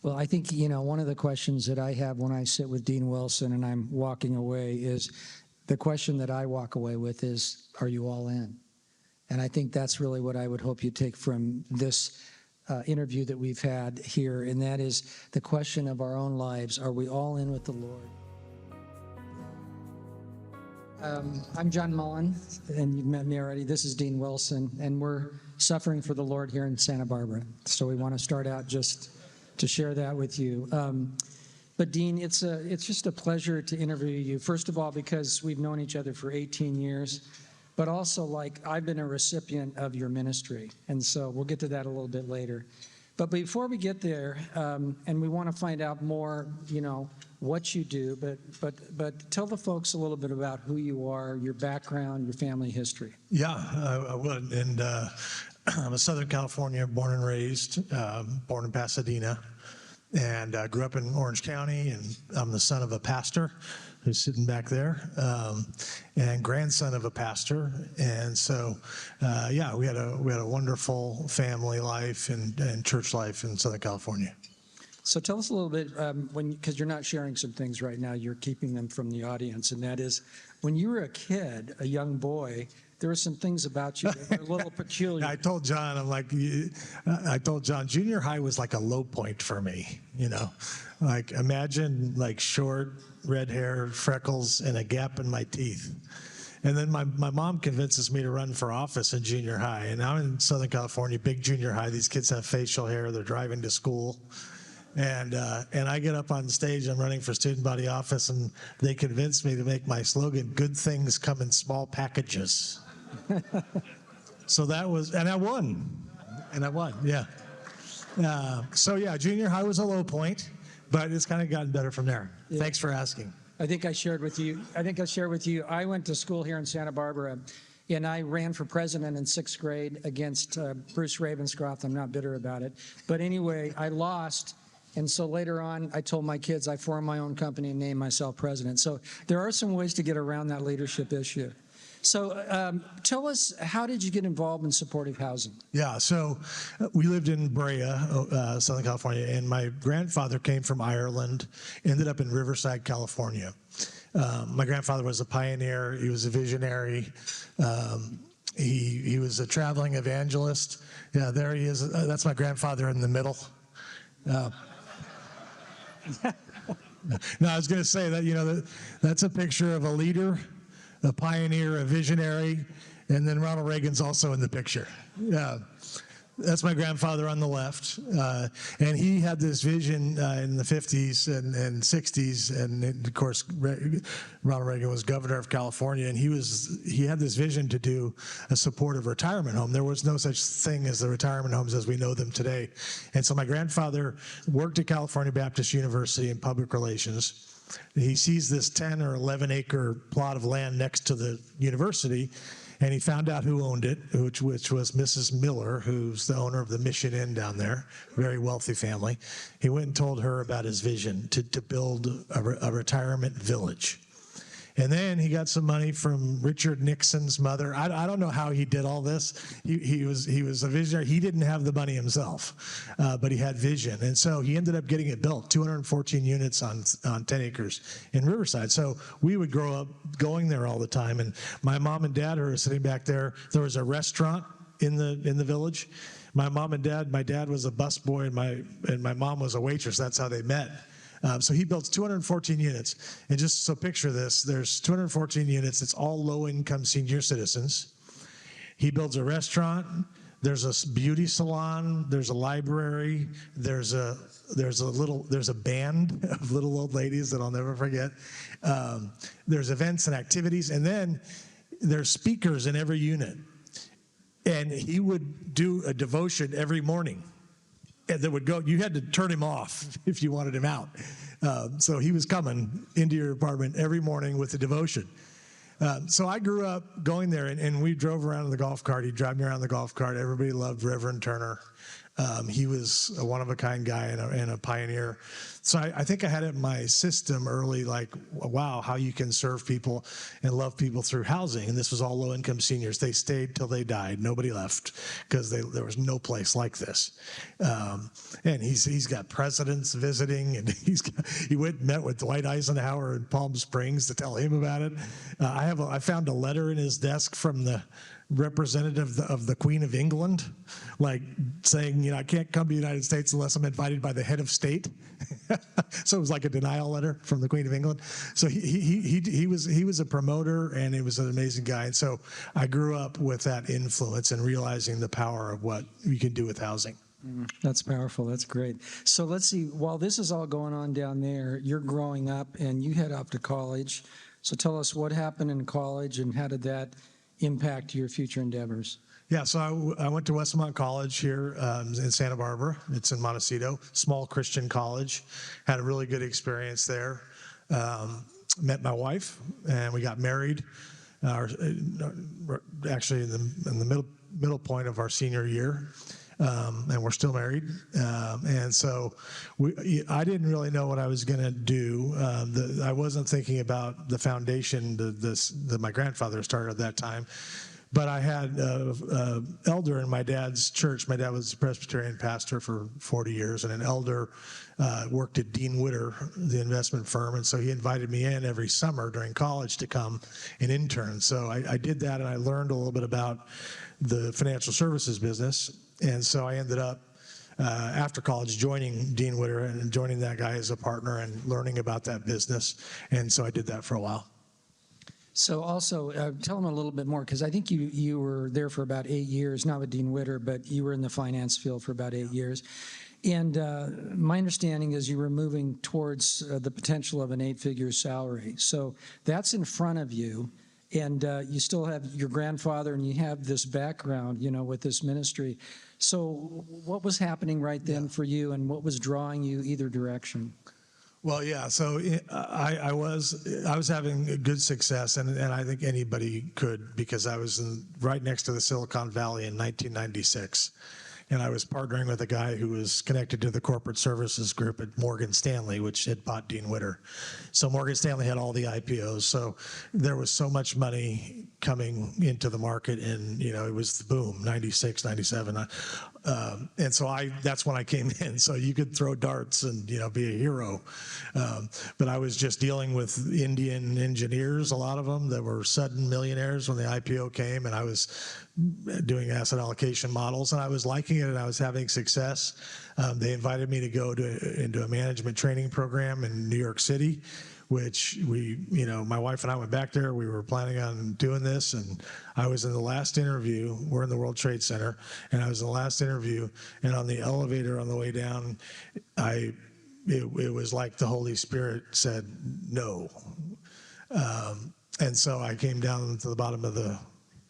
Well, I think, one of the questions that I have when I sit with Dean Wilson and I'm walking away is, the question that I walk away with is, are you all in? And I think that's really what I would hope you take from this interview that we've had here, and that is the question of our own lives. Are we all in with the Lord? I'm John Mullen, and you've met me already. This is Dean Wilson, and we're suffering for the Lord here in Santa Barbara. So we want to start out just to share that with you. But Dean, it's just a pleasure to interview you. First of all, because we've known each other for 18 years, but also I've been a recipient of your ministry. And so we'll get to that a little bit later. But before we get there, and we want to find out more, what you do, but tell the folks a little bit about who you are, your background, your family history. Yeah, I would. And I'm a Southern California, born and raised, born in Pasadena, and grew up in Orange County. And I'm the son of a pastor who's sitting back there, and grandson of a pastor. And so, we had a wonderful family life and church life in Southern California. So tell us a little bit, because you're not sharing some things right now, you're keeping them from the audience, and that is, when you were a kid, a young boy, there were some things about you that were a little peculiar. I told John, junior high was like a low point for me, imagine short, red hair, freckles, and a gap in my teeth. And then my mom convinces me to run for office in junior high. And I'm in Southern California, big junior high. These kids have facial hair. They're driving to school. And I get up on stage, I'm running for student body office, and they convinced me to make my slogan, "Good things come in small packages." So that was, and I won, yeah. Junior high was a low point, but it's kind of gotten better from there. Yeah. Thanks for asking. I think I shared with you, I went to school here in Santa Barbara, and I ran for president in 6th grade against Bruce Ravenscroft. I'm not bitter about it. But anyway, I lost. And so later on, I told my kids I formed my own company and named myself president. So there are some ways to get around that leadership issue. So tell us, how did you get involved in supportive housing? Yeah, so we lived in Brea, Southern California, and my grandfather came from Ireland, ended up in Riverside, California. My grandfather was a pioneer. He was a visionary. He was a traveling evangelist. Yeah, there he is. That's my grandfather in the middle. No, I was going to say that, that's a picture of a leader, a pioneer, a visionary, and then Ronald Reagan's also in the picture. Yeah. That's my grandfather on the left, and he had this vision in the 50s and 60s, and of course Ronald Reagan was governor of California, and he had this vision to do a supportive retirement home. There was no such thing as the retirement homes as we know them today, and so my grandfather worked at California Baptist University in public relations. He sees this 10 or 11 acre plot of land next to the university, and he found out who owned it, which was Mrs. Miller, who's the owner of the Mission Inn down there, very wealthy family. He went and told her about his vision to build a retirement village. And then he got some money from Richard Nixon's mother. I don't know how he did all this. He was a visionary. He didn't have the money himself, but he had vision. And so he ended up getting it built, 214 units on 10 acres in Riverside. So we would grow up going there all the time. And my mom and dad who were sitting back there, there was a restaurant in the village. My mom and dad, my dad was a busboy and my mom was a waitress. That's how they met. So he builds 214 units. And just so picture this, there's 214 units. It's all low-income senior citizens. He builds a restaurant. There's a beauty salon. There's a library. There's a band of little old ladies that I'll never forget. There's events and activities. And then there's speakers in every unit. And he would do a devotion every morning. And that would go, you had to turn him off if you wanted him out. So he was coming into your apartment every morning with a devotion. So I grew up going there, and we drove around in the golf cart. He'd drive me around in the golf cart. Everybody loved Reverend Turner. He was a one-of-a-kind guy and a pioneer. So I think I had it in my system early, like, wow, how you can serve people and love people through housing. And this was all low-income seniors. They stayed till they died. Nobody left because there was no place like this. And he's got presidents visiting, and he went and met with Dwight Eisenhower in Palm Springs to tell him about it. I found a letter in his desk from the representative of the Queen of England, like saying, I can't come to the United States unless I'm invited by the head of state. So it was like a denial letter from the Queen of England. So he was a promoter, and he was an amazing guy. And so I grew up with that influence and realizing the power of what you can do with housing. That's powerful. That's great. So let's see, while this is all going on down there, you're growing up and you head off to college. So tell us what happened in college and how did that impact your future endeavors? Yeah, so I went to Westmont College here in Santa Barbara. It's in Montecito, small Christian college. Had a really good experience there. Met my wife, and we got married. Actually, in the middle point of our senior year, and we're still married. And so I didn't really know what I was going to do. I wasn't thinking about the foundation that my grandfather started at that time. But I had an elder in my dad's church. My dad was a Presbyterian pastor for 40 years, and an elder worked at Dean Witter, the investment firm. And so he invited me in every summer during college to come and intern. So I did that, and I learned a little bit about the financial services business. And so I ended up, after college, joining Dean Witter and joining that guy as a partner and learning about that business. And so I did that for a while. So also, tell them a little bit more, because I think you were there for about 8 years, not with Dean Witter, but you were in the finance field for about 8 years. And my understanding is you were moving towards the potential of an 8-figure salary. So that's in front of you, and you still have your grandfather, and you have this background, with this ministry. So what was happening right then for you, and what was drawing you either direction? Well, yeah. So I was having good success, and I think anybody could, because I was right next to the Silicon Valley in 1996, and I was partnering with a guy who was connected to the corporate services group at Morgan Stanley, which had bought Dean Witter. So Morgan Stanley had all the IPOs. So there was so much money coming into the market, and it was the boom, 96, 97. And so that's when I came in. So you could throw darts and be a hero, but I was just dealing with Indian engineers, a lot of them that were sudden millionaires when the IPO came, and I was doing asset allocation models, and I was liking it, and I was having success. They invited me to go into a management training program in New York City, which my wife and I went back there. We were planning on doing this, and I was in the last interview. We're in the World Trade Center, and I was in the last interview, and on the elevator on the way down, it was like the Holy Spirit said no. And so I came down to the bottom of the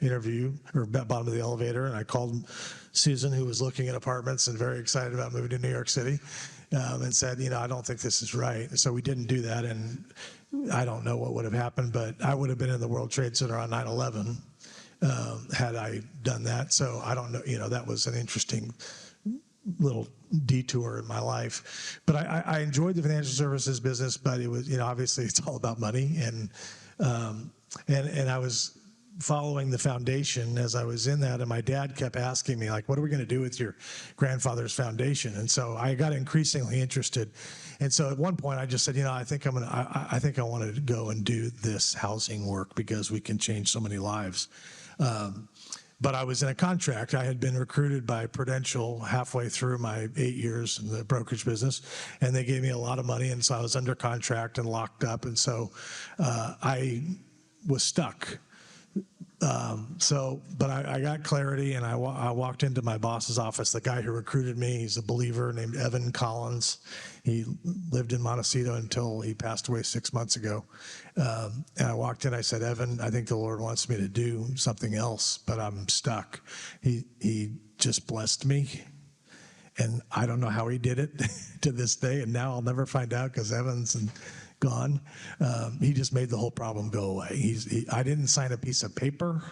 interview, or bottom of the elevator, and I called Susan, who was looking at apartments and very excited about moving to New York City, and said, I don't think this is right. So we didn't do that, and I don't know what would have happened, but I would have been in the World Trade Center on 9/11 had I done that. So I don't know, that was an interesting little detour in my life. But I enjoyed the financial services business, but it was, obviously it's all about money, and I was following the foundation as I was in that, and my dad kept asking me, like, what are we going to do with your grandfather's foundation? And so I got increasingly interested. And so at one point I just said, I think I want to go and do this housing work, because we can change so many lives. But I was in a contract. I had been recruited by Prudential halfway through my 8 years in the brokerage business, and they gave me a lot of money, and so I was under contract and locked up, and so I was stuck. But I got clarity, and I walked into my boss's office. The guy who recruited me, he's a believer named Evan Collins. He lived in Montecito until he passed away 6 months ago. And I walked in, I said, Evan, I think the Lord wants me to do something else, but I'm stuck. He just blessed me, and I don't know how he did it to this day, and now I'll never find out, because Evan's gone. He just made the whole problem go away. I didn't sign a piece of paper.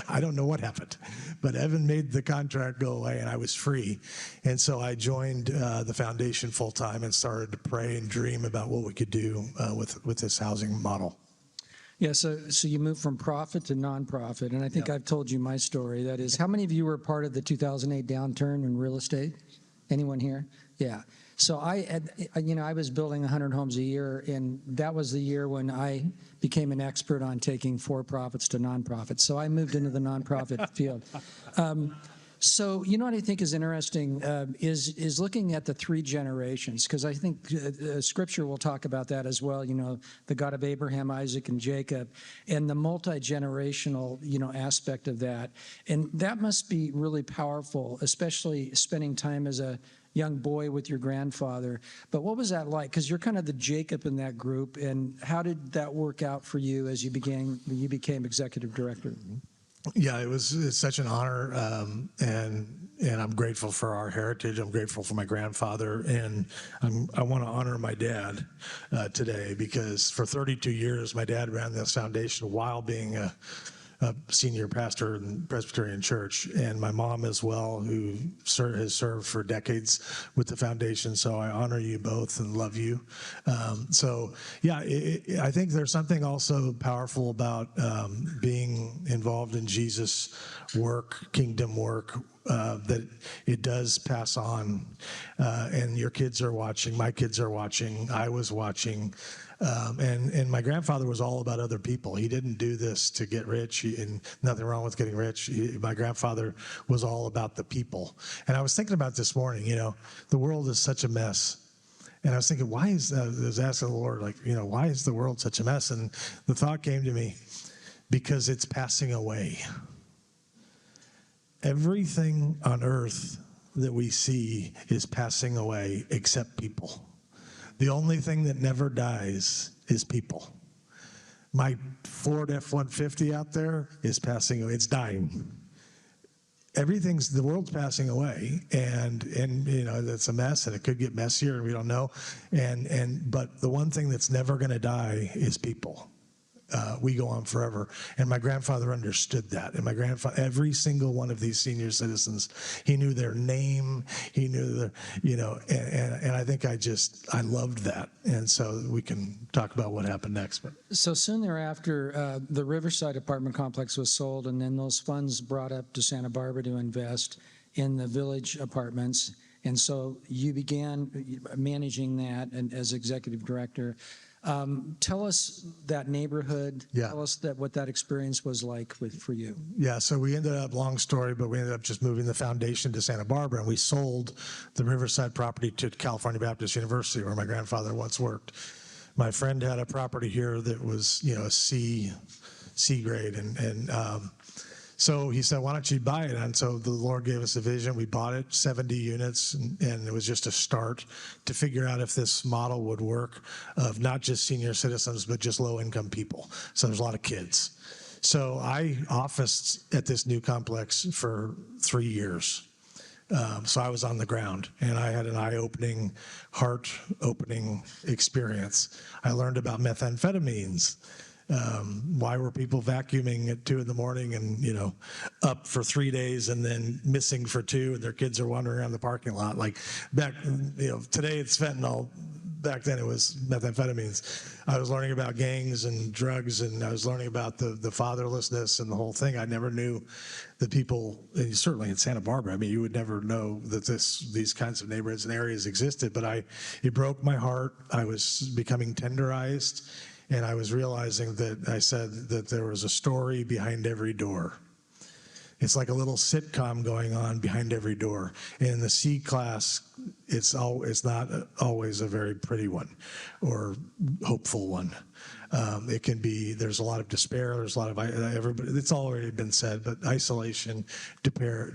I don't know what happened, but Evan made the contract go away, and I was free. And so I joined the foundation full time and started to pray and dream about what we could do with this housing model. Yeah, so you moved from profit to nonprofit, and I think I've told you my story. That is, how many of you were part of the 2008 downturn in real estate? Anyone here? Yeah. So I was building 100 homes a year, and that was the year when I became an expert on taking for-profits to nonprofits. So I moved into the nonprofit field. So you know what I think is interesting is looking at the three generations, because I think Scripture will talk about that as well. You know, the God of Abraham, Isaac, and Jacob, and the multi-generational aspect of that, and that must be really powerful, especially spending time as a young boy with your grandfather. But what was that like? Because you're kind of the Jacob in that group, and how did that work out for you as you became executive director? Yeah, it's such an honor, and I'm grateful for our heritage. I'm grateful for my grandfather, and I want to honor my dad today, because for 32 years my dad ran this foundation while being a senior pastor in Presbyterian Church, and my mom as well, who has served for decades with the foundation. So I honor you both and love you. I think there's something also powerful about being involved in Jesus' work, kingdom work, that it does pass on, and your kids are watching, my kids are watching, I was watching. And my grandfather was all about other people. He didn't do this to get rich, and nothing wrong with getting rich. My grandfather was all about the people. And I was thinking about this morning, the world is such a mess. And I was thinking, I was asking the Lord, why is the world such a mess? And the thought came to me, because it's passing away. Everything on earth that we see is passing away except people. The only thing that never dies is people. My Ford F-150 out there is passing away. It's dying. The world's passing away, and it's a mess, and it could get messier, and we don't know. But the one thing that's never going to die is people. We go on forever. And my grandfather understood that. And every single one of these senior citizens, he knew their name. He knew and I think I loved that. And so we can talk about what happened next. So soon thereafter, the Riverside apartment complex was sold, and then those funds brought up to Santa Barbara to invest in the Village apartments. And so you began managing that as executive director. Tell us that neighborhood. Yeah. Tell us what that experience was like for you. Yeah, so we ended up, long story, but we ended up just moving the foundation to Santa Barbara, and we sold the Riverside property to California Baptist University, where my grandfather once worked. My friend had a property here that was, a C grade, and so he said, why don't you buy it? And so the Lord gave us a vision. We bought it, 70 units, and it was just a start to figure out if this model would work, of not just senior citizens, but just low-income people. So there's a lot of kids. So I officed at this new complex for 3 years. So I was on the ground, and I had an eye-opening, heart-opening experience. I learned about methamphetamines. Why were people vacuuming at 2 a.m. and up for 3 days and then missing for 2, and their kids are wandering around the parking lot? Like back, today it's fentanyl. Back then it was methamphetamines. I was learning about gangs and drugs, and I was learning about the fatherlessness and the whole thing. I never knew that people, and certainly in Santa Barbara, you would never know that these kinds of neighborhoods and areas existed. But it broke my heart. I was becoming tenderized. And I was realizing that I said that there was a story behind every door. It's like a little sitcom going on behind every door. And in the C class, it's not always a very pretty one or hopeful one. It can be, there's a lot of despair, there's a lot of, it's already been said, but isolation, despair,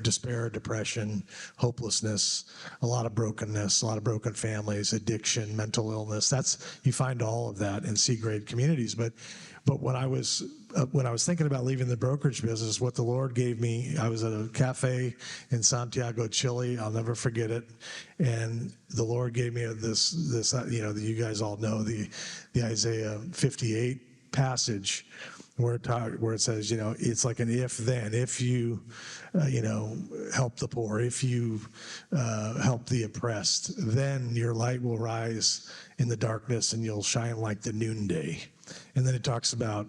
depression, hopelessness, a lot of brokenness, a lot of broken families, addiction, mental illness. You find all of that in C-grade communities. But when I was when I was thinking about leaving the brokerage business, what the Lord gave me, I was at a cafe in Santiago, Chile. I'll never forget it. And the Lord gave me this you guys all know the Isaiah 58 passage where it says, it's like an if-then. If you, help the poor, if you help the oppressed, then your light will rise in the darkness and you'll shine like the noonday. And then it talks about,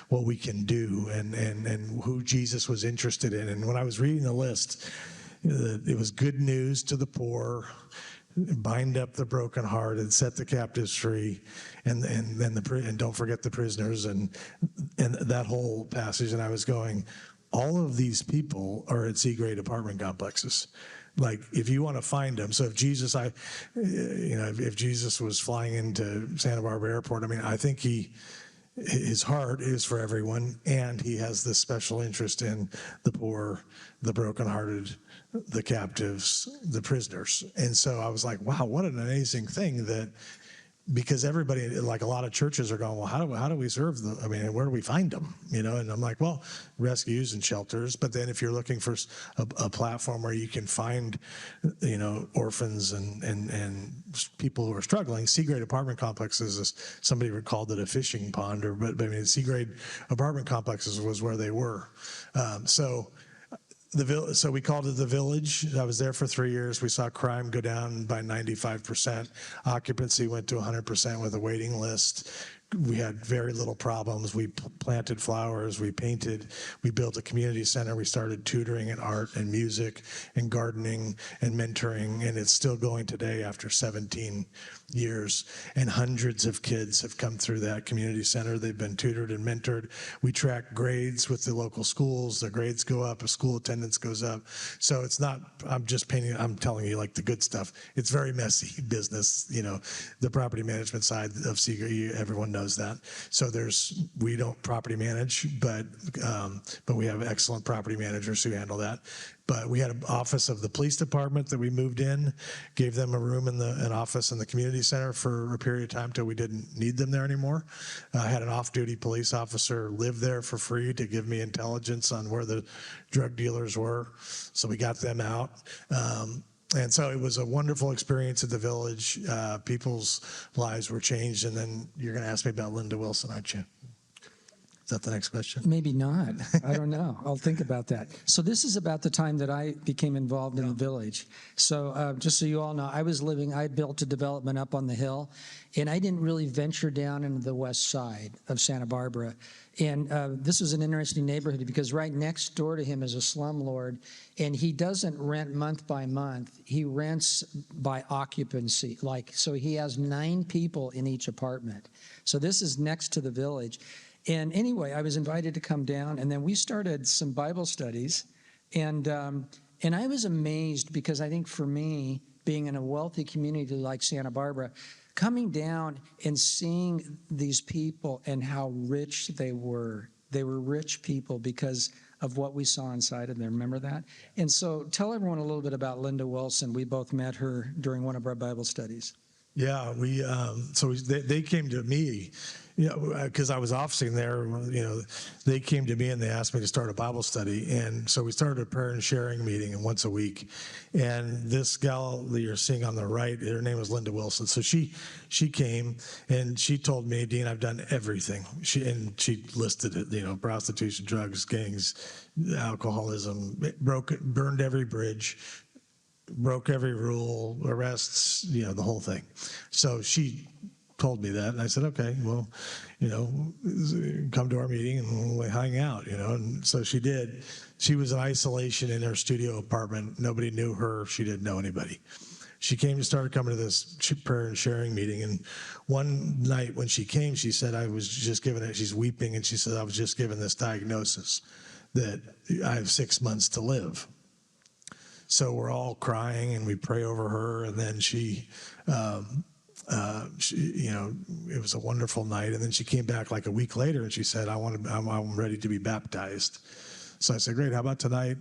what we can do and who Jesus was interested in. And when I was reading the list, it was good news to the poor, bind up the brokenhearted, set the captives free, and don't forget the prisoners, and that whole passage. And I was going, all of these people are at C-grade apartment complexes. Like, if you want to find them, so if Jesus, if Jesus was flying into Santa Barbara Airport, I think his heart is for everyone, and he has this special interest in the poor, the brokenhearted, the captives, the prisoners. And so I was like, wow, what an amazing thing that, because everybody, like a lot of churches are going, well, how do we serve them? Where do we find them? And I'm like, well, rescues and shelters. But then if you're looking for a platform where you can find, orphans and people who are struggling, C-grade apartment complexes, is, somebody called it a fishing pond, but C-grade apartment complexes was where they were. So we called it the Village. I was there for 3 years. We saw crime go down by 95%. Occupancy went to 100% with a waiting list. We had very little problems. We planted flowers. We painted. We built a community center. We started tutoring in art and music and gardening and mentoring. And it's still going today after 17 years. And hundreds of kids have come through that community center. They've been tutored and mentored. We track grades with the local schools. The grades go up. School attendance goes up. So it's not, I'm telling you like the good stuff. It's very messy business. The property management side of Seeger, everyone knows that. So we don't property manage, but we have excellent property managers who handle that. But we had an office of the police department that we moved in, gave them a room an office in the community center for a period of time till we didn't need them there anymore. I had an off-duty police officer live there for free to give me intelligence on where the drug dealers were. So we got them out. And so it was a wonderful experience at the Village. People's lives were changed. And then you're going to ask me about Linda Wilson, aren't you? Is that the next question? Maybe not. I don't know. I'll think about that. So this is about the time that I became involved in the Village. So just so you all know, I built a development up on the hill, and I didn't really venture down into the west side of Santa Barbara. And this was an interesting neighborhood because right next door to him is a slumlord, and he doesn't rent month by month. He rents by occupancy. So he has 9 people in each apartment. So this is next to the Village. And anyway, I was invited to come down, and then we started some Bible studies. And I was amazed because I think for me, being in a wealthy community like Santa Barbara, coming down and seeing these people and how rich they were rich people because of what we saw inside of them. Remember that? And so tell everyone a little bit about Linda Wilson. We both met her during one of our Bible studies. Yeah, they came to me, because I was officing there. They came to me and they asked me to start a Bible study, and so we started a prayer and sharing meeting once a week. And this gal that you're seeing on the right, her name was Linda Wilson. So she came and she told me, Dean, I've done everything. She listed it, prostitution, drugs, gangs, alcoholism, burned every bridge, broke every rule, arrests, the whole thing. So she told me that, and I said, okay, well, come to our meeting and we'll hang out, and so she did. She was in isolation in her studio apartment. Nobody knew her. She didn't know anybody. She started coming to this prayer and sharing meeting, and one night when she came, she said, she's weeping, and she said, I was just given this diagnosis that I have 6 months to live. So we're all crying and we pray over her, and then she it was a wonderful night. And then she came back like a week later and she said, I'm ready to be baptized. So I said, great, how about tonight?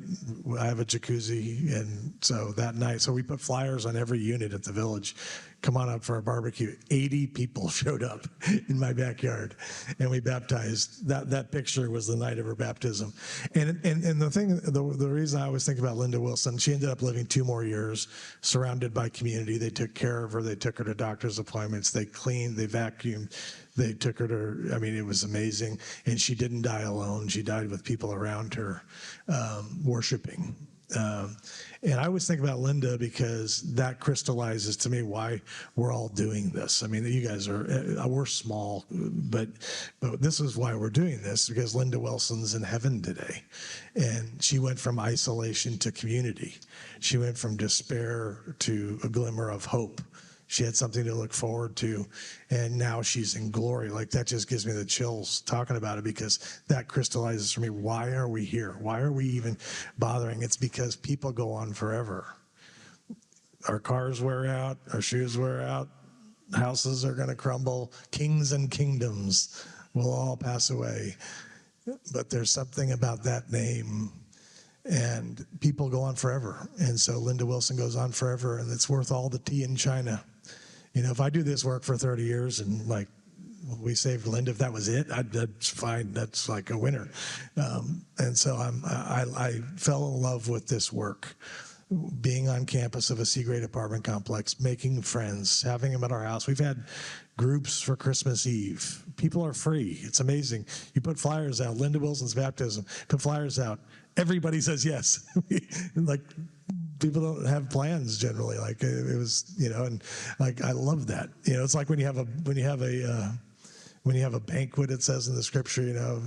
I have a jacuzzi. And so that night, we put flyers on every unit at the Village. come on up for a barbecue. 80 people showed up in my backyard, and we baptized. That picture was the night of her baptism. And the reason I always think about Linda Wilson, she ended up living 2 more years, surrounded by community. They took care of her. They took her to doctor's appointments. They cleaned. They vacuumed. They took her to, I mean, it was amazing. And she didn't die alone. She died with people around her worshiping. And I always think about Linda because that crystallizes to me why we're all doing this. I mean, you guys we're small, but this is why we're doing this, because Linda Wilson's in heaven today. And she went from isolation to community. She went from despair to a glimmer of hope. She had something to look forward to, and now she's in glory. Like, that just gives me the chills talking about it, because that crystallizes for me, why are we here? Why are we even bothering? It's because people go on forever. Our cars wear out, our shoes wear out, houses are going to crumble, kings and kingdoms will all pass away. But there's something about that name, and people go on forever. And so Linda Wilson goes on forever, and it's worth all the tea in China. You know, if I do this work for 30 years and like we saved Linda, if that was it, that's fine. That's like a winner. And so I fell in love with this work, being on campus of a C-grade apartment complex, making friends, having them at our house. We've had groups for Christmas Eve. People are free. It's amazing. You put flyers out, Linda Wilson's baptism, put flyers out. Everybody says yes. Like, people don't have plans generally. Like, it was, you know, and like, I love that. You know, it's like when you have a banquet, it says in the scripture, you know,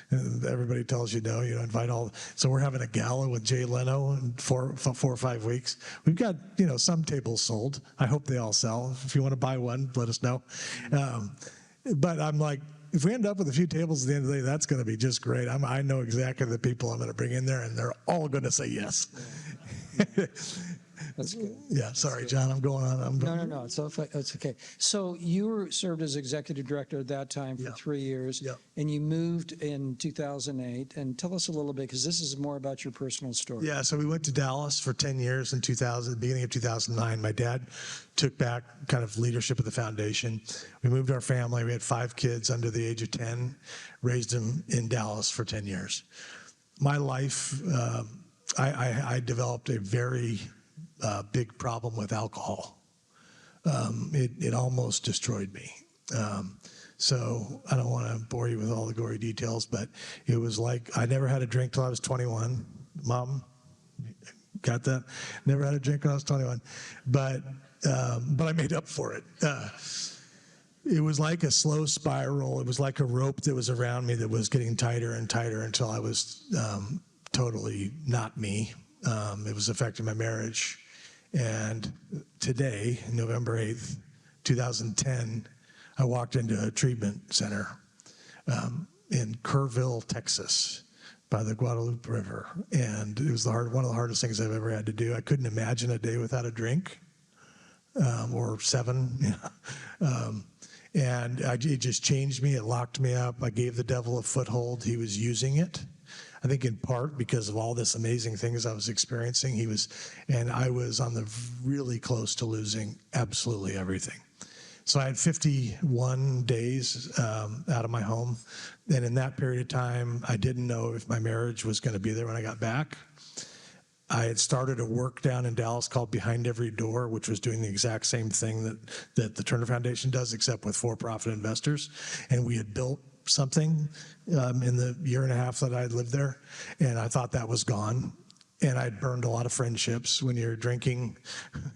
and everybody tells you no, you know, invite all. So we're having a gala with Jay Leno in 4 or 5 weeks. We've got, you know, some tables sold. I hope they all sell. If you want to buy one, let us know. But I'm like, if we end up with a few tables at the end of the day, that's going to be just great. I know exactly the people I'm going to bring in there, and they're all going to say yes. That's good. Yeah, sorry, John, I'm going on. No, it's okay. So you served as executive director at that time for 3 years, and you moved in 2008. And tell us a little bit, because this is more about your personal story. Yeah, so we went to Dallas for 10 years in 2000, beginning of 2009. My dad took back kind of leadership of the foundation. We moved our family. We had 5 kids under the age of 10, raised them in Dallas for 10 years. My life, I developed a very big problem with alcohol. It almost destroyed me. So I don't want to bore you with all the gory details, but it was like I never had a drink till I was 21. Mom, got that? Never had a drink when I was 21, but I made up for it. It was like a slow spiral. It was like a rope that was around me that was getting tighter and tighter until I was totally not me. It was affecting my marriage. And today, November 8th, 2010, I walked into a treatment center in Kerrville, Texas, by the Guadalupe River. And it was one of the hardest things I've ever had to do. I couldn't imagine a day without a drink, or 7. And it just changed me. It locked me up. I gave the devil a foothold. He was using it. I think in part because of all this amazing things I was experiencing, and I was on the really close to losing absolutely everything. So I had 51 days out of my home. And in that period of time, I didn't know if my marriage was going to be there when I got back. I had started a work down in Dallas called Behind Every Door, which was doing the exact same thing that the Turner Foundation does, except with for-profit investors. And we had built something in the year and a half that I'd lived there, and I thought that was gone. And I'd burned a lot of friendships. When you're drinking,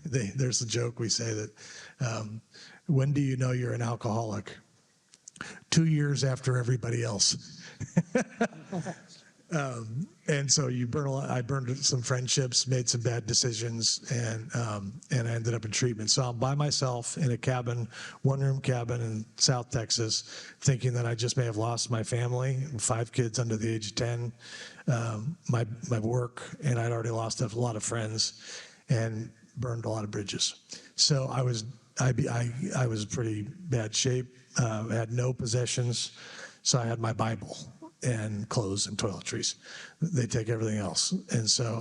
there's a joke we say that, when do you know you're an alcoholic? 2 years after everybody else. And so you burn a lot. I burned some friendships, made some bad decisions, and I ended up in treatment. So I'm by myself in a cabin, 1-room cabin in South Texas, thinking that I just may have lost my family, 5 kids under the age of 10, my work, and I'd already lost a lot of friends, and burned a lot of bridges. So I was pretty bad shape. I had no possessions, so I had my Bible. and clothes and toiletries. They take everything else. And so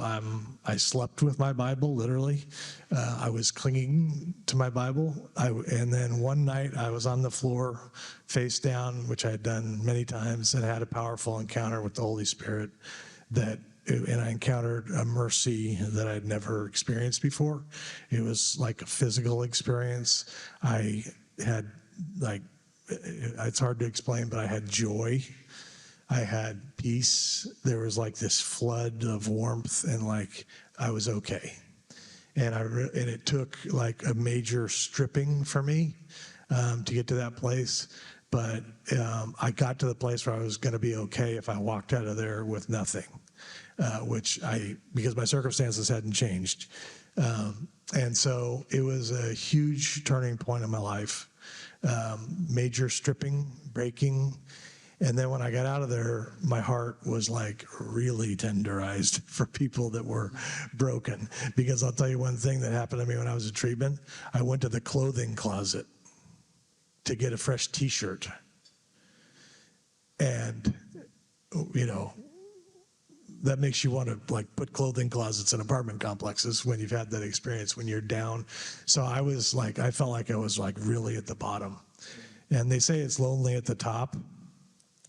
I slept with my Bible, literally. I was clinging to my Bible. And then one night I was on the floor, face down, which I had done many times, and had a powerful encounter with the Holy Spirit and I encountered a mercy that I'd never experienced before. It was like a physical experience. I had it's hard to explain, but I had joy. I had peace. There was like this flood of warmth, and like I was okay. And it took like a major stripping for me to get to that place. But I got to the place where I was going to be okay if I walked out of there with nothing. Because my circumstances hadn't changed. And so it was a huge turning point in my life, major stripping, breaking. And then when I got out of there, my heart was like really tenderized for people that were broken. Because I'll tell you one thing that happened to me when I was in treatment. I went to the clothing closet to get a fresh t-shirt. And, that makes you want to like put clothing closets in apartment complexes when you've had that experience, when you're down. So I felt like I was like really at the bottom. And they say it's lonely at the top.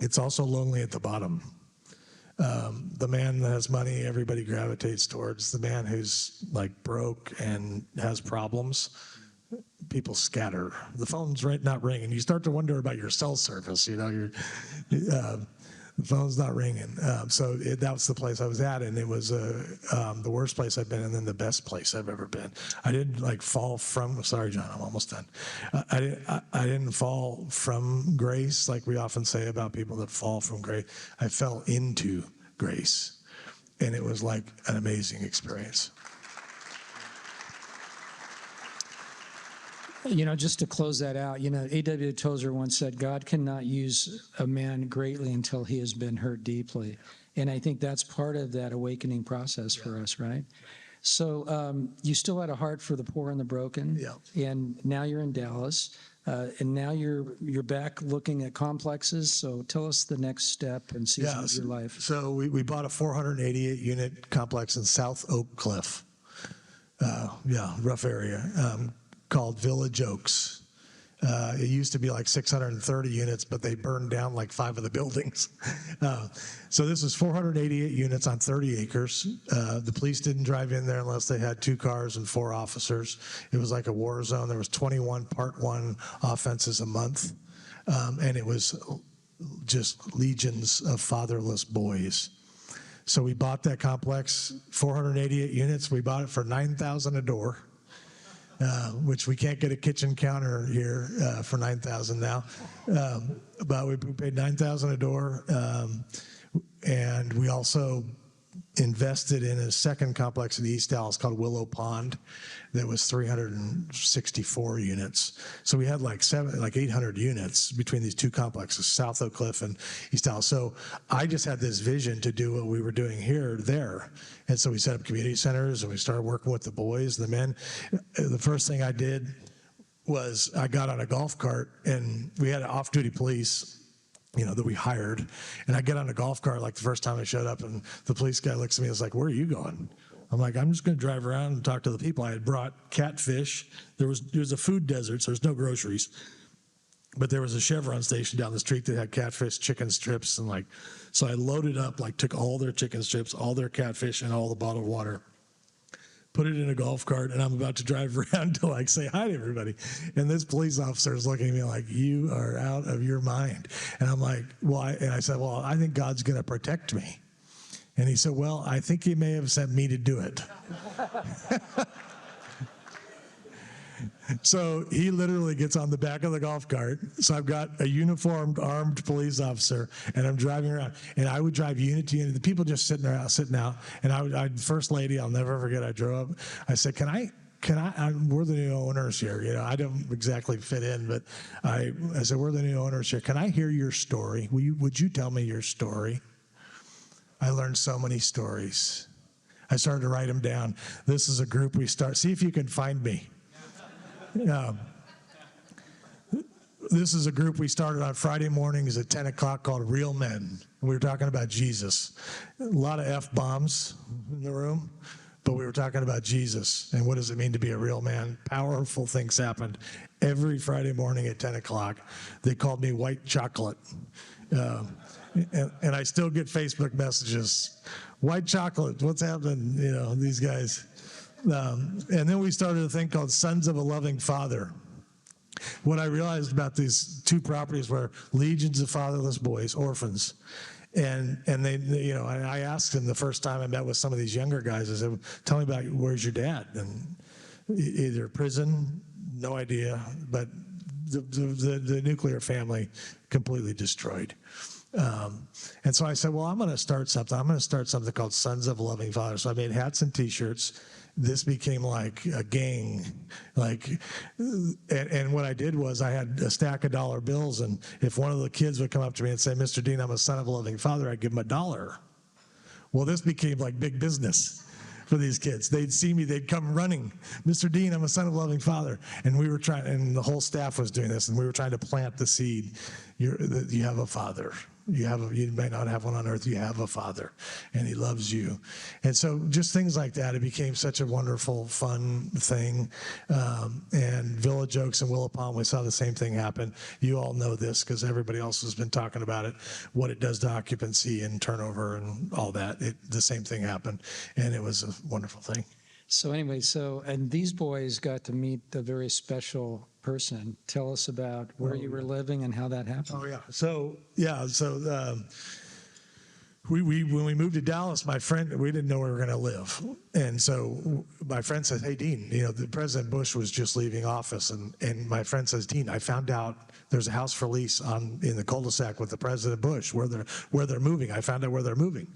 It's also lonely at the bottom. The man that has money, everybody gravitates towards. The man who's like broke and has problems, people scatter. The phone's not ringing. You start to wonder about your cell service. The phone's not ringing. That was the place I was at, and it was the worst place I've been, and then the best place I've ever been. I didn't like fall from. Sorry, John, I'm almost done. I didn't fall from grace like we often say about people that fall from grace. I fell into grace, and it was like an amazing experience. Just to close that out, A.W. Tozer once said, God cannot use a man greatly until he has been hurt deeply. And I think that's part of that awakening process for us, right? So you still had a heart for the poor and the broken. Yeah. And now you're in Dallas. And now you're back looking at complexes. So tell us the next step and season of your life. So we bought a 488-unit complex in South Oak Cliff. Rough area. Called Village Oaks. It used to be like 630 units, but they burned down like 5 of the buildings. So this was 488 units on 30 acres. The police didn't drive in there unless they had 2 cars and 4 officers. It was like a war zone. There was 21 Part 1 offenses a month. And it was just legions of fatherless boys. So we bought that complex, 488 units. We bought it for $9,000 a door. Which we can't get a kitchen counter here for $9,000 now, but we paid $9,000 a door, and we also invested in a second complex in East Dallas called Willow Pond that was 364 units. So we had like 800 units between these 2 complexes, South Oak Cliff and East Dallas. So I just had this vision to do what we were doing there. And so we set up community centers and we started working with the boys, the men. The first thing I did was I got on a golf cart, and we had an off-duty police that we hired. And I get on a golf cart like the first time I showed up, and the police guy looks at me and is like, "Where are you going?" I'm like, "I'm just going to drive around and talk to the people." I had brought catfish. There was a food desert, so there's no groceries. But there was a Chevron station down the street that had catfish, chicken strips, and so I loaded up, took all their chicken strips, all their catfish, and all the bottled water, put it in a golf cart, and I'm about to drive around to say hi to everybody. And this police officer is looking at me like, "You are out of your mind." And I'm like, "Why?" And I said, "Well, I think God's going to protect me." And he said, "Well, I think he may have sent me to do it." So he literally gets on the back of the golf cart. So I've got a uniformed, armed police officer, and I'm driving around. And I would drive unit to unit. The people just sitting out. And first lady, I'll never forget, I drove up. I said, can I, we're the new owners here. I don't exactly fit in, but I said, "We're the new owners here. Can I hear your story? Would you tell me your story?" I learned so many stories. I started to write them down. This is a group we start. See if you can find me. this is a group we started on Friday mornings at 10 o'clock called Real Men. We were talking about Jesus. A lot of F-bombs in the room, but we were talking about Jesus and what does it mean to be a real man. Powerful things happened every Friday morning at 10 o'clock. They called me white chocolate. And I still get Facebook messages. White chocolate, what's happening? You know, these guys. And then we started a thing called Sons of a Loving Father. What I realized about these two properties were legions of fatherless boys, orphans. And they, you know, I asked them the first time I met with some of these younger guys, I said, tell me about where's your dad? And either prison, no idea, but the nuclear family completely destroyed. And so I said, well, I'm going to start something. I'm going to start something called Sons of a Loving Father. So I made hats and T-shirts. This became like a gang, and what I did was I had a stack of dollar bills, and if one of the kids would come up to me and say, Mr. Dean, I'm a son of a loving father, I'd give him $1. Well, this became like big business for these kids. They'd see me, they'd come running, Mr. Dean, I'm a son of a loving father. And we were trying, and the whole staff was doing this, and we were trying to plant the seed. You have a father. You may not have one on earth, you have a father, and he loves you. And so just things like that, it became such a wonderful, fun thing. And Village Oaks and Willapalm, we saw the same thing happen. You all know this because everybody else has been talking about it, what it does to occupancy and turnover and all that. The same thing happened, and it was a wonderful thing. So anyway, and these boys got to meet a very special person. Tell us about where you were living and how that happened. Oh yeah. So when we moved to Dallas, my friend, we didn't know where we were going to live, and so my friend says, "Hey Dean, you know, President Bush was just leaving office," and my friend says, "Dean, I found out there's a house for lease in the cul-de-sac with the President Bush where they're moving. I found out where they're moving."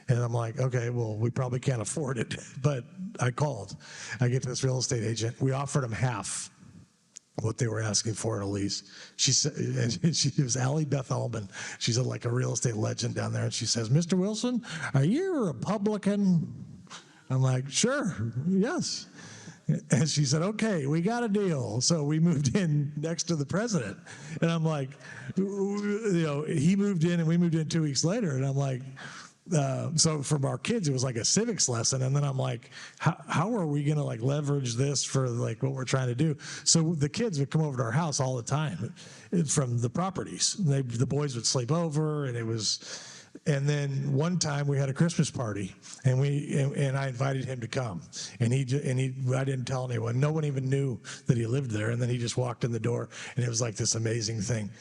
And I'm like, okay, well, we probably can't afford it. But I called. I get to this real estate agent. We offered him half what they were asking for in a lease. She said, and she was Allie Beth Allman. She's like a real estate legend down there. And she says, Mr. Wilson, are you a Republican? I'm like, sure, yes. And she said, okay, we got a deal. So we moved in next to the president. And I'm like, you know, he moved in and we moved in 2 weeks later. And I'm like, so from our kids, it was like a civics lesson. And then I'm like, how are we going to like leverage this for like what we're trying to do? So the kids would come over to our house all the time from the properties. The boys would sleep over, and then one time we had a Christmas party, and I invited him to come, and I didn't tell anyone. No one even knew that he lived there, and then he just walked in the door, and it was like this amazing thing.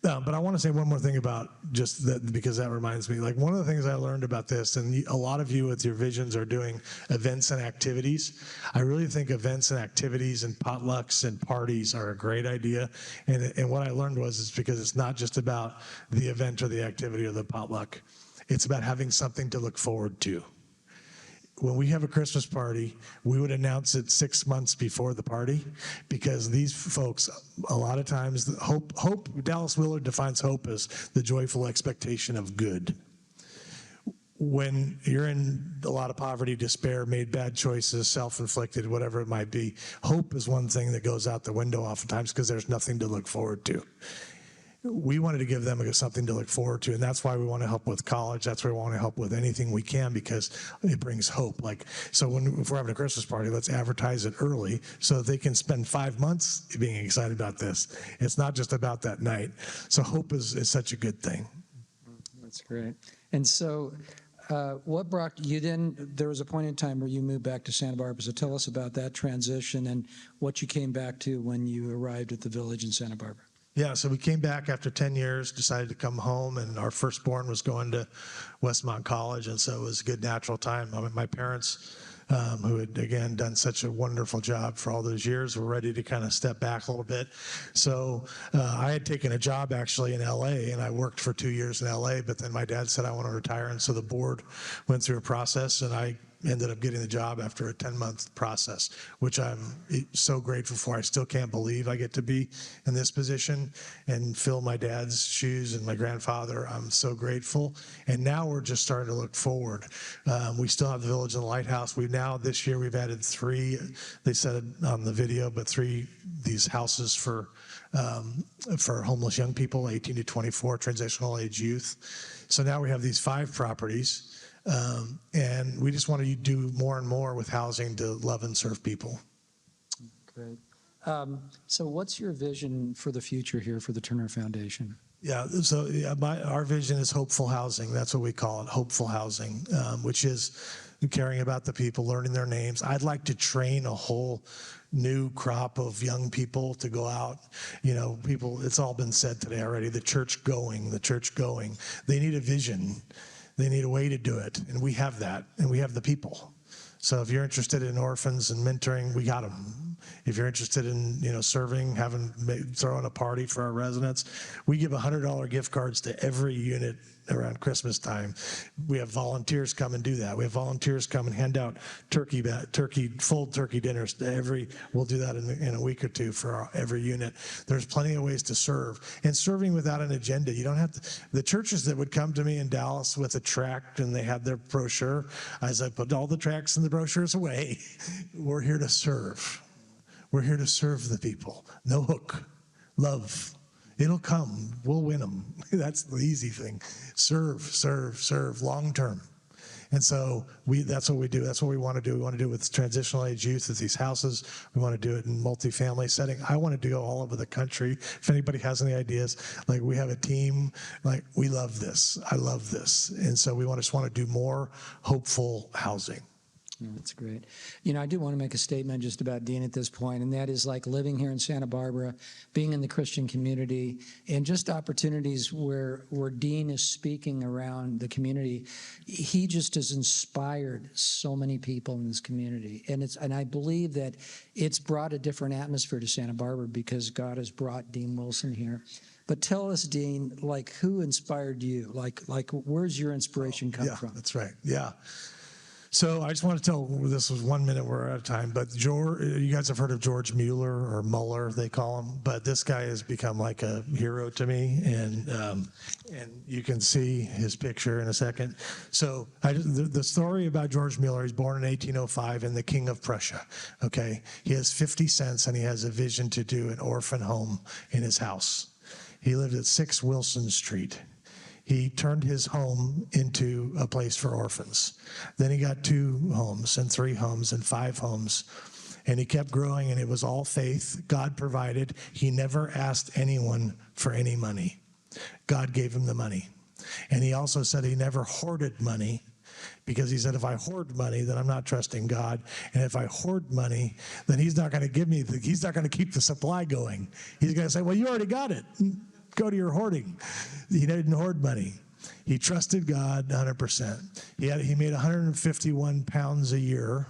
But I want to say one more thing about just that, because that reminds me, like one of the things I learned about this, and a lot of you with your visions are doing events and activities. I really think events and activities and potlucks and parties are a great idea. And what I learned was it's because it's not just about the event or the activity or the potluck. It's about having something to look forward to. When we have a Christmas party, we would announce it 6 months before the party, because these folks, a lot of times, hope, Dallas Willard defines hope as the joyful expectation of good. When you're in a lot of poverty, despair, made bad choices, self-inflicted, whatever it might be, hope is one thing that goes out the window oftentimes because there's nothing to look forward to. We wanted to give them something to look forward to, and that's why we want to help with college. That's why we want to help with anything we can, because it brings hope. Like, so if we're having a Christmas party, let's advertise it early so that they can spend 5 months being excited about this. It's not just about that night. So hope is such a good thing. That's great. And so what brought you then? There was a point in time where you moved back to Santa Barbara. So tell us about that transition and what you came back to when you arrived at the village in Santa Barbara. Yeah, so we came back after 10 years, decided to come home, and our firstborn was going to Westmont College, and so it was a good natural time. I mean, my parents, who had, again, done such a wonderful job for all those years, were ready to kind of step back a little bit. So I had taken a job, actually, in L.A., and I worked for 2 years in L.A., but then my dad said I want to retire, and so the board went through a process, and I ended up getting the job after a 10-month process, which I'm so grateful for. I still can't believe I get to be in this position and fill my dad's shoes and my grandfather. I'm so grateful. And now we're just starting to look forward. We still have the Village and the Lighthouse. This year we've added 3, they said it on the video, but 3 these houses for homeless young people, 18 to 24, transitional age youth. So now we have these 5 properties. And we just want to do more and more with housing to love and serve people. Great. So what's your vision for the future here for the Turner Foundation? Yeah, so our vision is hopeful housing. That's what we call it, hopeful housing, which is caring about the people, learning their names. I'd like to train a whole new crop of young people to go out. People, it's all been said today already, the church going. They need a vision. They need a way to do it, and we have that, and we have the people. So if you're interested in orphans and mentoring, we got them. If you're interested in serving, throwing a party for our residents, we give $100 gift cards to every unit around Christmas time. We have volunteers come and do that. We have volunteers come and hand out full turkey dinners to we'll do that in a week or two for every unit. There's plenty of ways to serve, and serving without an agenda. You don't have to. The churches that would come to me in Dallas with a tract and they had their brochure, I said, put all the tracts and the brochures away. We're here to serve. We're here to serve the people. No hook. Love. It'll come. We'll win them. That's the easy thing. Serve, long term. And so that's what we do. That's what we want to do. We want to do it with transitional age youth at these houses. We want to do it in multifamily setting. I want to go all over the country. If anybody has any ideas, we have a team, we love this. I love this. And so we just want to do more hopeful housing. Yeah, that's great. I do want to make a statement just about Dean at this point, and that is living here in Santa Barbara, being in the Christian community, and just opportunities where Dean is speaking around the community. He just has inspired so many people in this community, and I believe that it's brought a different atmosphere to Santa Barbara because God has brought Dean Wilson here. But tell us, Dean, who inspired you? Where's your inspiration come from? Yeah, that's right. Yeah. So I just want to tell, this was 1 minute, we're out of time, but you guys have heard of George Muller, or Muller, they call him, but this guy has become like a hero to me, and you can see his picture in a second. So the story about George Muller, he's born in 1805 and the King of Prussia, okay? He has 50 cents and he has a vision to do an orphan home in his house. He lived at 6 Wilson Street. He turned his home into a place for orphans. Then he got 2 homes and 3 homes and 5 homes. And he kept growing, and it was all faith. God provided. He never asked anyone for any money. God gave him the money. And he also said he never hoarded money, because he said, if I hoard money, then I'm not trusting God. And if I hoard money, then he's not going to he's not going to keep the supply going. He's going to say, well, you already got it. Go to your hoarding. He didn't hoard money. He trusted God 100%. He made 151 pounds a year.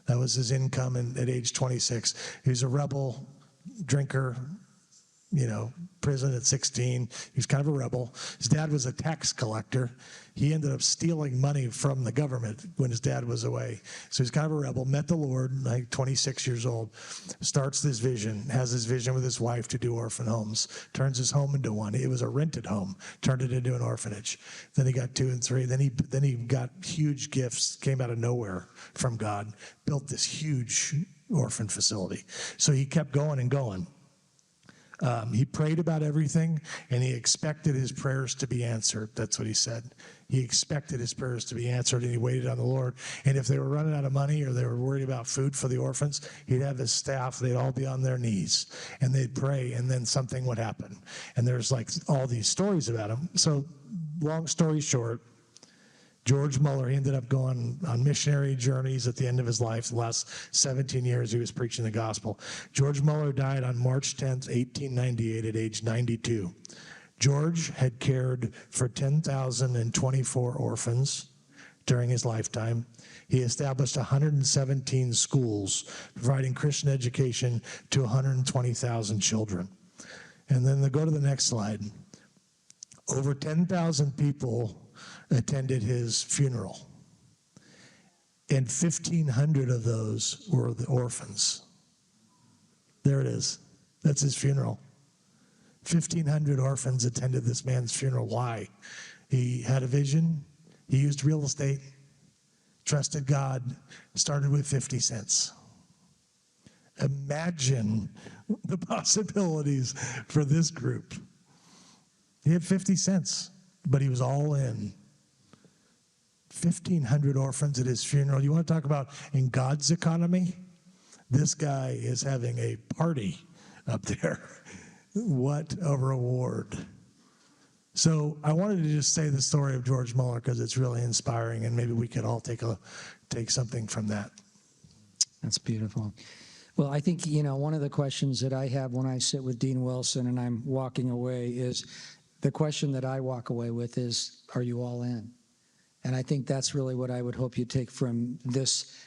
That was his income at age 26. He was a rebel, drinker, prison at 16. He was kind of a rebel. His dad was a tax collector. He ended up stealing money from the government when his dad was away. So he's kind of a rebel, met the Lord, 26 years old, starts this vision, has this vision with his wife to do orphan homes, turns his home into one. It was a rented home, turned it into an orphanage. Then he got 2 and 3. Then he got huge gifts, came out of nowhere from God, built this huge orphan facility. So he kept going and going. He prayed about everything, and he expected his prayers to be answered. That's what he said. He expected his prayers to be answered, and he waited on the Lord. And if they were running out of money or they were worried about food for the orphans, he'd have his staff, they'd all be on their knees, and they'd pray, and then something would happen. And there's all these stories about him. So long story short, George Muller, he ended up going on missionary journeys at the end of his life. The last 17 years, he was preaching the gospel. George Muller died on March 10th, 1898 at age 92. George had cared for 10,024 orphans during his lifetime. He established 117 schools, providing Christian education to 120,000 children. And then go to the next slide. Over 10,000 people attended his funeral. And 1,500 of those were the orphans. There it is. That's his funeral. 1,500 orphans attended this man's funeral. Why? He had a vision. He used real estate, trusted God, started with 50 cents. Imagine the possibilities for this group. He had 50 cents, but he was all in. 1,500 orphans at his funeral. You want to talk about in God's economy? This guy is having a party up there. What a reward. So I wanted to just say the story of George Muller because it's really inspiring, and maybe we could all take something from that. That's beautiful. Well, I think, one of the questions that I have when I sit with Dean Wilson and I'm walking away is, the question that I walk away with is, are you all in? And I think that's really what I would hope you take from this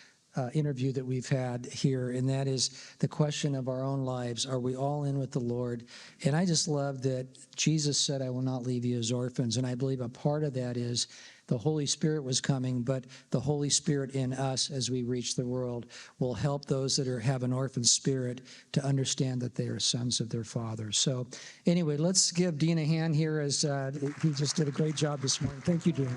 interview that we've had here, and that is the question of our own lives. Are we all in with the Lord? And I just love that Jesus said, I will not leave you as orphans. And I believe a part of that is the Holy Spirit was coming, but the Holy Spirit in us as we reach the world will help those that have an orphan spirit to understand that they are sons of their Father. So anyway, let's give Dean a hand here as he just did a great job this morning. Thank you, Dean.